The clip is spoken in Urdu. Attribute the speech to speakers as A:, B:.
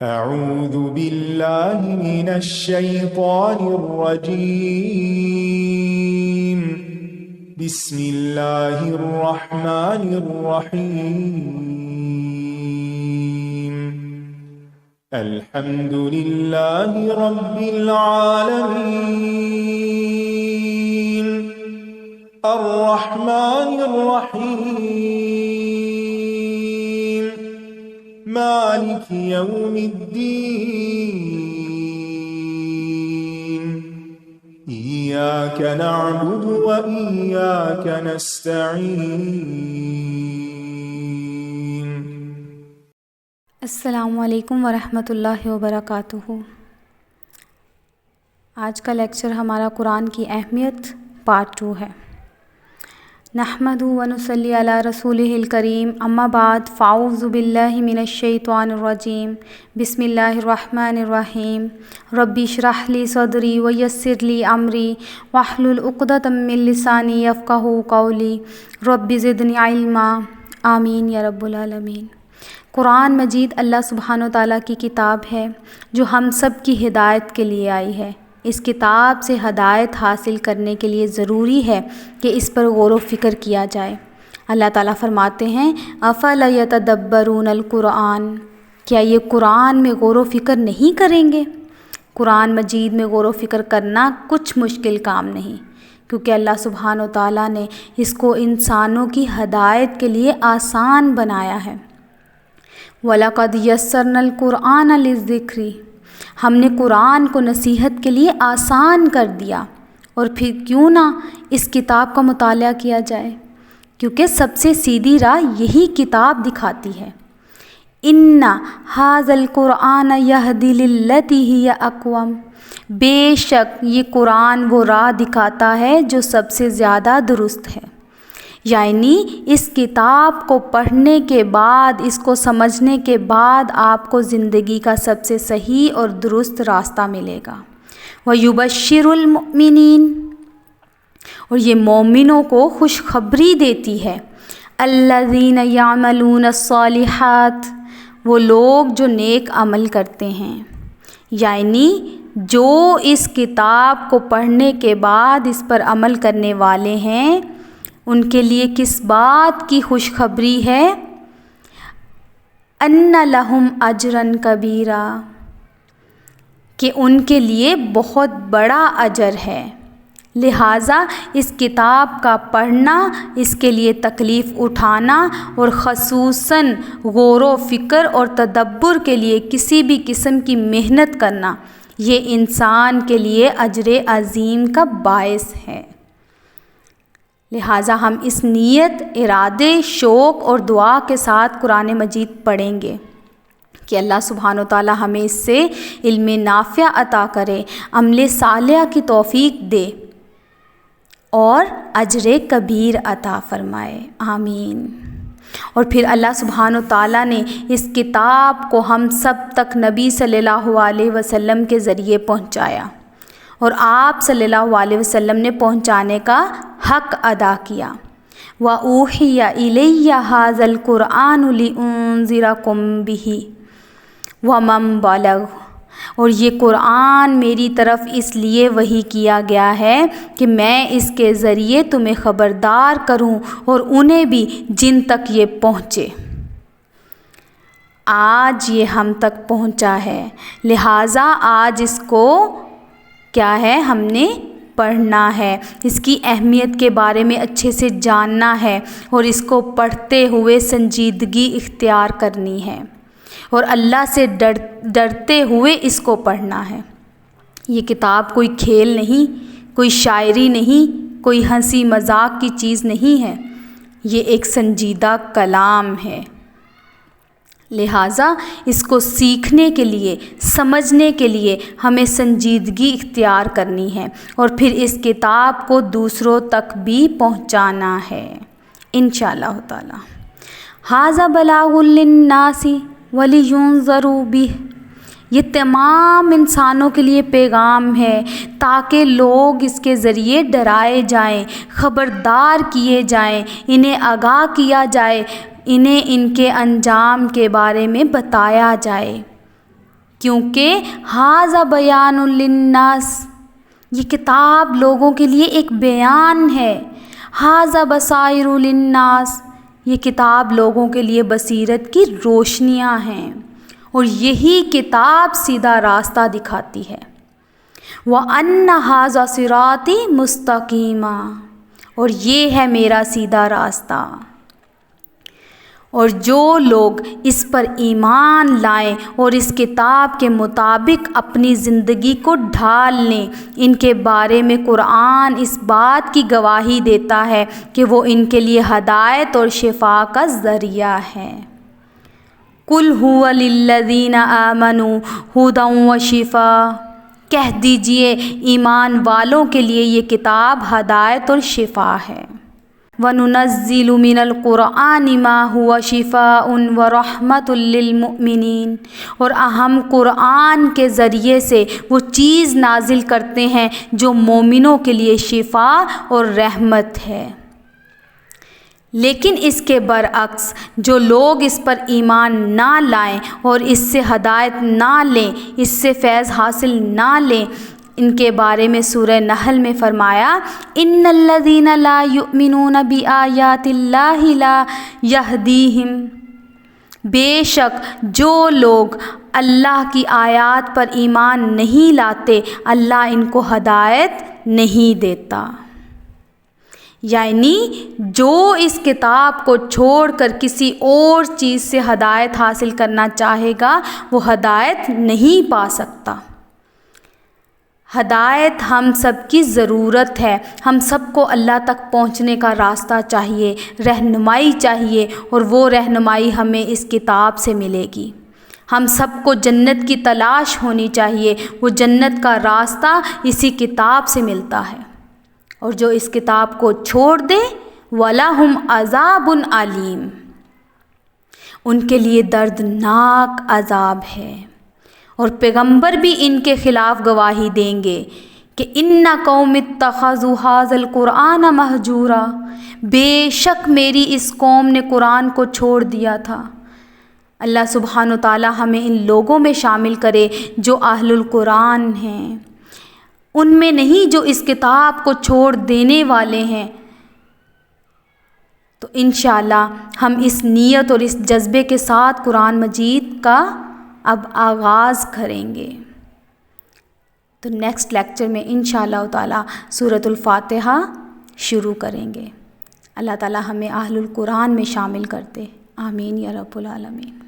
A: أعوذ بالله من الشيطان الرجيم. بسم الله الرحمن الرحيم. الحمد لله رب العالمين الرحمن الرحيم مالك يوم الدين. إياك نعبد وإياك نستعين.
B: السلام علیکم ورحمۃ اللہ وبرکاتہ۔ آج کا لیکچر ہمارا قرآن کی اہمیت پارٹ 2 ہے۔ نحمد و نصلی علی رسولہ الکریم، اما بعد فاعوذ باللہ من الشیطان الرجیم، بسم اللہ الرحمن الرحیم۔ ربی اشرح لی صدری ویسر لی امری واحلل عقدۃ من لسانی یفقہوا قولی رب زدنی علما، آمین یا رب العالمین۔ قرآن مجید اللہ سبحانہ و تعالیٰ کی کتاب ہے جو ہم سب کی ہدایت کے لیے آئی ہے۔ اس کتاب سے ہدایت حاصل کرنے کے لیے ضروری ہے کہ اس پر غور و فکر کیا جائے۔ اللہ تعالیٰ فرماتے ہیں افلا یتدبرون القرآن، کیا یہ قرآن میں غور و فکر نہیں کریں گے؟ قرآن مجید میں غور و فکر کرنا کچھ مشکل کام نہیں، کیونکہ اللہ سبحانہ و تعالیٰ نے اس کو انسانوں کی ہدایت کے لیے آسان بنایا ہے۔ وَلَقَدْ يَسَّرْنَا الْقُرْآنَ لِلذِّكْرِ، ہم نے قرآن کو نصیحت کے لیے آسان کر دیا۔ اور پھر کیوں نہ اس کتاب کا مطالعہ کیا جائے، کیونکہ سب سے سیدھی راہ یہی کتاب دکھاتی ہے۔ اِنَّ هَذَا الْقُرْآنَ يَهْدِي لِلَّتِي هِيَ أَقْوَمُ، بے شک یہ قرآن وہ راہ دکھاتا ہے جو سب سے زیادہ درست ہے۔ یعنی اس کتاب کو پڑھنے کے بعد، اس کو سمجھنے کے بعد آپ کو زندگی کا سب سے صحیح اور درست راستہ ملے گا۔ وَيُبَشِّرُ الْمُؤْمِنِينَ، اور یہ مومنوں کو خوشخبری دیتی ہے۔ الَّذِينَ يَعْمَلُونَ الصَّالِحَاتِ، وہ لوگ جو نیک عمل کرتے ہیں، یعنی جو اس کتاب کو پڑھنے کے بعد اس پر عمل کرنے والے ہیں، ان کے لیے کس بات کی خوشخبری ہے؟ ان لہم اجرا کبیرا، کہ ان کے لیے بہت بڑا اجر ہے۔ لہٰذا اس کتاب کا پڑھنا، اس کے لیے تکلیف اٹھانا اور خصوصاً غور و فکر اور تدبر کے لیے کسی بھی قسم کی محنت کرنا، یہ انسان کے لیے اجر عظیم کا باعث ہے۔ لہٰذا ہم اس نیت، ارادے، شوق اور دعا کے ساتھ قرآن مجید پڑھیں گے کہ اللہ سبحانہ و تعالیٰ ہمیں اس سے علم نافع عطا کرے، عمل صالح کی توفیق دے اور اجر کبیر عطا فرمائے، آمین۔ اور پھر اللہ سبحانہ و تعالیٰ نے اس کتاب کو ہم سب تک نبی صلی اللہ علیہ وسلم کے ذریعے پہنچایا، اور آپ صلی اللہ علیہ وسلم نے پہنچانے کا حق ادا کیا۔ وَأُوحِيَ إِلَيَّ هَذَا الْقُرْآنُ لِأُنذِرَكُم بِهِ وَمَن بَلَغَ، اور یہ قرآن میری طرف اس لیے وحی کیا گیا ہے کہ میں اس کے ذریعے تمہیں خبردار کروں اور انہیں بھی جن تک یہ پہنچے۔ آج یہ ہم تک پہنچا ہے، لہٰذا آج اس کو کیا ہے، ہم نے پڑھنا ہے، اس کی اہمیت کے بارے میں اچھے سے جاننا ہے اور اس کو پڑھتے ہوئے سنجیدگی اختیار کرنی ہے اور اللہ سے ڈرتے ہوئے اس کو پڑھنا ہے۔ یہ کتاب کوئی کھیل نہیں، کوئی شاعری نہیں، کوئی ہنسی مذاق کی چیز نہیں ہے، یہ ایک سنجیدہ کلام ہے۔ لہٰذا اس کو سیکھنے کے لیے، سمجھنے کے لیے ہمیں سنجیدگی اختیار کرنی ہے اور پھر اس کتاب کو دوسروں تک بھی پہنچانا ہے انشاءاللہ تعالی۔ ھذا بلاغ للناس ولینذروا بہ، یہ تمام انسانوں کے لیے پیغام ہے تاکہ لوگ اس کے ذریعے ڈرائے جائیں، خبردار کیے جائیں، انہیں آگاہ کیا جائے، انہیں ان کے انجام کے بارے میں بتایا جائے۔ کیونکہ ھذا بیان للناس، یہ کتاب لوگوں کے لیے ایک بیان ہے. ھذا بصائر للناس، یہ کتاب لوگوں کے لیے بصیرت کی روشنیاں ہیں اور یہی کتاب سیدھا راستہ دکھاتی ہے. وَأَنَّ ھذا صِرَاطِی مُسْتَقِیمًا، اور یہ ہے میرا سیدھا راستہ. اور جو لوگ اس پر ایمان لائیں اور اس کتاب کے مطابق اپنی زندگی کو ڈھال لیں، ان کے بارے میں قرآن اس بات کی گواہی دیتا ہے کہ وہ ان کے لیے ہدایت اور شفا کا ذریعہ ہے. قُلْ هُوَ لِلَّذِينَ آمَنُوا هُدًى وَشِفَاءٌ، کہہ دیجئے ایمان والوں کے لیے یہ کتاب ہدایت اور شفا ہے. وَنُنَزِّلُ مِنَ الْقُرْآنِ مَا هُوَ شِفَاءٌ وَرَحْمَةٌ لِّلْمُؤْمِنِينَ، اور ہم قرآن کے ذریعے سے وہ چیز نازل کرتے ہیں جو مومنوں کے لیے شفا اور رحمت ہے. لیکن اس کے برعکس جو لوگ اس پر ایمان نہ لائیں اور اس سے ہدایت نہ لیں، اس سے فیض حاصل نہ لیں، ان کے بارے میں سورہ نحل میں فرمایا ان الذین لا یؤمنون بآیات اللہ لا یہدیہم، بے شک جو لوگ اللہ کی آیات پر ایمان نہیں لاتے اللہ ان کو ہدایت نہیں دیتا. یعنی جو اس کتاب کو چھوڑ کر کسی اور چیز سے ہدایت حاصل کرنا چاہے گا وہ ہدایت نہیں پا سکتا. ہدایت ہم سب کی ضرورت ہے. ہم سب کو اللہ تک پہنچنے کا راستہ چاہیے، رہنمائی چاہیے، اور وہ رہنمائی ہمیں اس کتاب سے ملے گی. ہم سب کو جنت کی تلاش ہونی چاہیے، وہ جنت کا راستہ اسی کتاب سے ملتا ہے. اور جو اس کتاب کو چھوڑ دے وَلَهُمْ عَذَابٌ عَلِيمٌ، ان کے لیے دردناک عذاب ہے. اور پیغمبر بھی ان کے خلاف گواہی دیں گے کہ اِنَّ قَوْمِ اتَّخَذُوا هَذَا الْقُرْآنَ مَهْجُورًا، بے شک میری اس قوم نے قرآن کو چھوڑ دیا تھا. اللہ سبحانہ وتعالی ہمیں ان لوگوں میں شامل کرے جو اہل القرآن ہیں، ان میں نہیں جو اس کتاب کو چھوڑ دینے والے ہیں. تو انشاءاللہ ہم اس نیت اور اس جذبے کے ساتھ قرآن مجید کا اب آغاز کریں گے. تو نیکسٹ لیکچر میں انشاءاللہ تعالی سورۃ الفاتحہ شروع کریں گے. اللہ تعالی ہمیں اہل القرآن میں شامل کرتے. آمین یا رب العالمین.